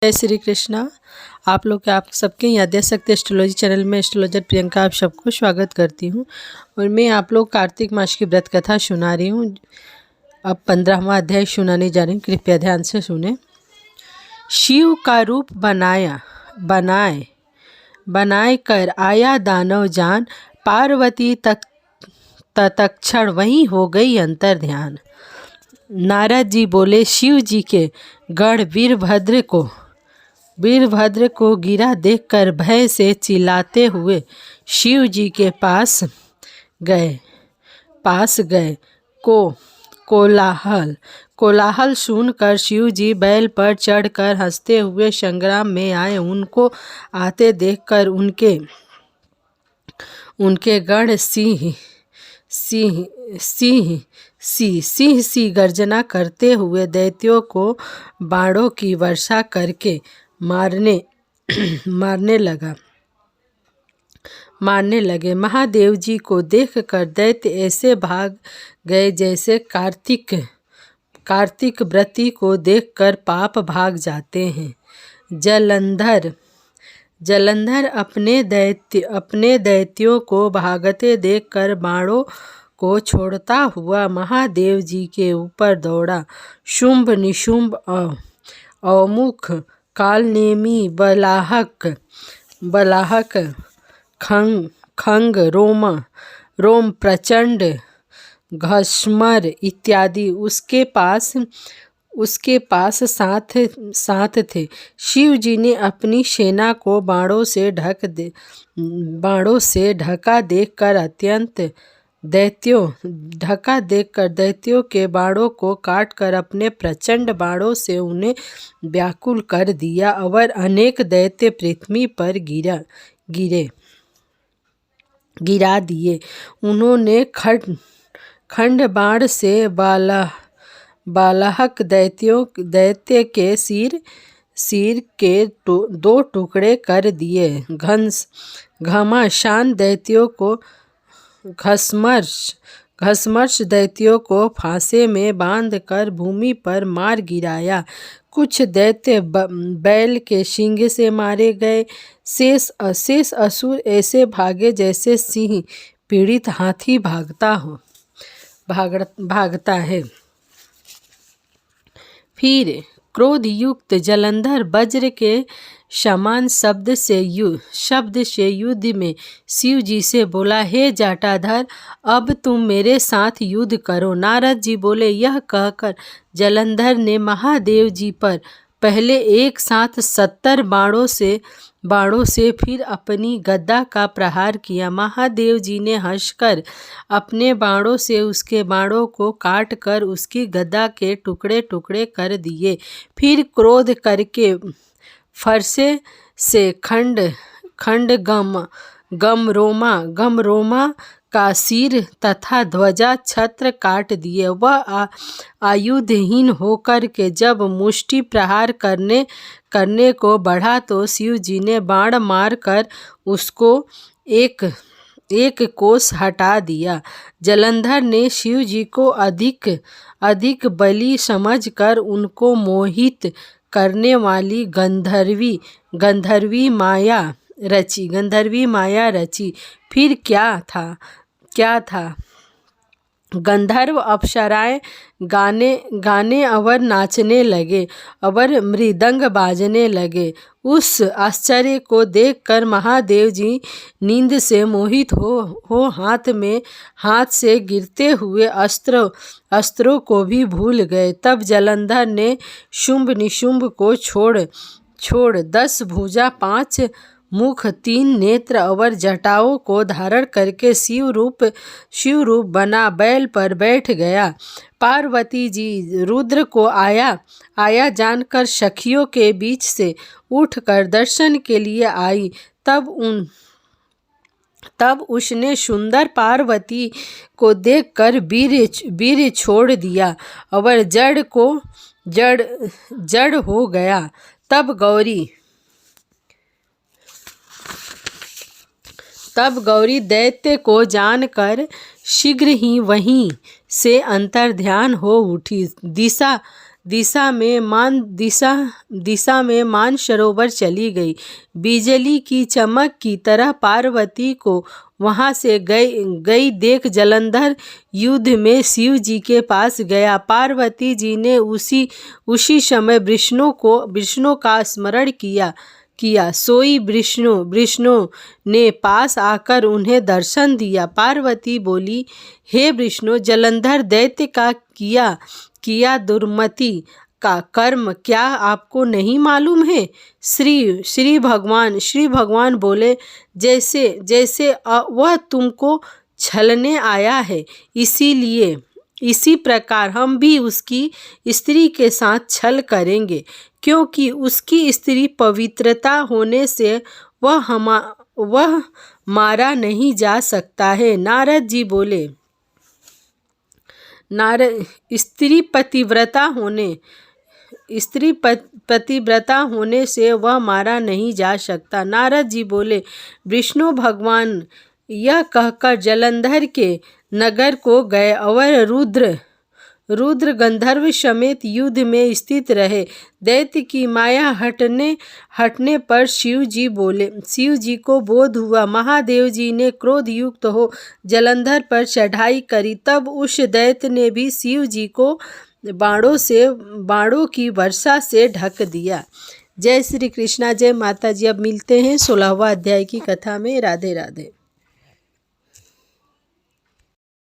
जय श्री कृष्णा। आप सबके यहाँ देख सकते एस्ट्रोलॉजी चैनल में एस्ट्रोलॉजर प्रियंका आप सबको स्वागत करती हूँ। और मैं आप लोग कार्तिक मास की व्रत कथा सुना रही हूँ। अब 15वां अध्याय सुनाने जा रही हूँ, कृपया ध्यान से सुने। शिव का रूप बनाए कर आया दानव जान, पार्वती तत्क्षण वहीं हो गई अंतर ध्यान। नारद जी बोले शिव जी के गढ़ वीरभद्र को गिरा देखकर भय से चिल्लाते हुए शिव जी के पास गए। कोलाहल सुनकर शिव जी बैल पर चढ़कर हंसते हुए संग्राम में आए। उनको आते देखकर उनके गढ़ सिंह गर्जना करते हुए दैत्यों को बाणों की वर्षा करके मारने लगे। महादेव जी को देखकर दैत्य ऐसे भाग गए जैसे कार्तिक व्रती को देखकर पाप भाग जाते हैं। जलंधर अपने दैत्यों को भागते देखकर बाणों को छोड़ता हुआ महादेव जी के ऊपर दौड़ा। शुंभ निशुंभ औमुख कालनेमी बलाहक खंग रोम प्रचंड घस्मर इत्यादि उसके पास साथ थे। शिव जी ने अपनी सेना को बाणों से ढका देखकर दैत्यों के बाणों को काटकर अपने प्रचंड बाणों से उन्हें व्याकुल कर दिया और अनेक दैत्य पृथ्वी पर गिरा दिए। उन्होंने खंड बाण से बालाहक दैत्य के सिर के 2 टुकड़े कर दिए। घमासान दैत्यों को घसमर्श दैत्यों को फांसे में बांधकर भूमि पर मार गिराया। कुछ दैत्य बैल के सींग से मारे गए। शेष असुर ऐसे भागे जैसे सिंह पीड़ित हाथी भागता है। फिर क्रोध युक्त जलंधर वज्र के समान शब्द से युद्ध में शिव जी से बोला, हे जटाधर, अब तुम मेरे साथ युद्ध करो। नारद जी बोले। यह कहकर जलंधर ने महादेव जी पर पहले एक साथ 70 बाणों से फिर अपनी गदा का प्रहार किया। महादेव जी ने हंसकर अपने बाणों से उसके बाणों को काट कर उसकी गदा के टुकड़े टुकड़े कर दिए। फिर क्रोध करके फरसे से खंड गमरोमा का सिर तथा ध्वजा छत्र काट दिए। वह आयुधहीन होकर के जब मुष्टि प्रहार करने को बढ़ा तो शिव जी ने बाण मार कर उसको एक कोस हटा दिया। जलंधर ने शिव जी को अधिक बली समझकर उनको मोहित करने वाली गंधर्वी माया रची। फिर क्या था गंधर्व अप्सराएं गाने और नाचने लगे और मृदंग बाजने लगे। उस आश्चर्य को देखकर महादेव जी नींद से मोहित हो हाथ से गिरते हुए अस्त्रों को भी भूल गए। तब जलंधर ने शुंभ निशुंभ को छोड़ 10 भुजा 5 मुख 3 नेत्र और जटाओं को धारण करके शिव रूप बना बैल पर बैठ गया। पार्वती जी रुद्र को आया जानकर सखियों के बीच से उठकर दर्शन के लिए आई। तब उसने सुंदर पार्वती को देखकर वीर्य छोड़ दिया और जड़ हो गया। तब गौरी दैत्य को जानकर शीघ्र ही वहीं से अंतर्ध्यान हो उठी। दिशा में मानसरोवर चली गई। बिजली की चमक की तरह पार्वती को वहां से गई देख जलंधर युद्ध में शिव जी के पास गया। पार्वती जी ने उसी समय विष्णु का स्मरण किया। सोई विष्णु ने पास आकर उन्हें दर्शन दिया। पार्वती बोली, हे विष्णु, जलंधर दैत्य का किया दुर्मति का कर्म क्या आपको नहीं मालूम है? श्री भगवान बोले, जैसे वह तुमको छलने आया है, इसी प्रकार हम भी उसकी स्त्री के साथ छल करेंगे, क्योंकि उसकी स्त्री पवित्रता होने से वह मारा नहीं जा सकता है। नारद जी बोले, स्त्री पतिव्रता होने से वह मारा नहीं जा सकता। नारद जी बोले, विष्णु भगवान यह कहकर जलंधर के नगर को गए और रुद्र गंधर्व समेत युद्ध में स्थित रहे। दैत्य की माया हटने पर शिव जी को बोध हुआ। महादेव जी ने क्रोध युक्त हो जलंधर पर चढ़ाई करी। तब उस दैत्य ने भी शिव जी को बाणों की वर्षा से ढक दिया। जय श्री कृष्णा, जय माता जी। अब मिलते हैं 16वां अध्याय की कथा में। राधे राधे।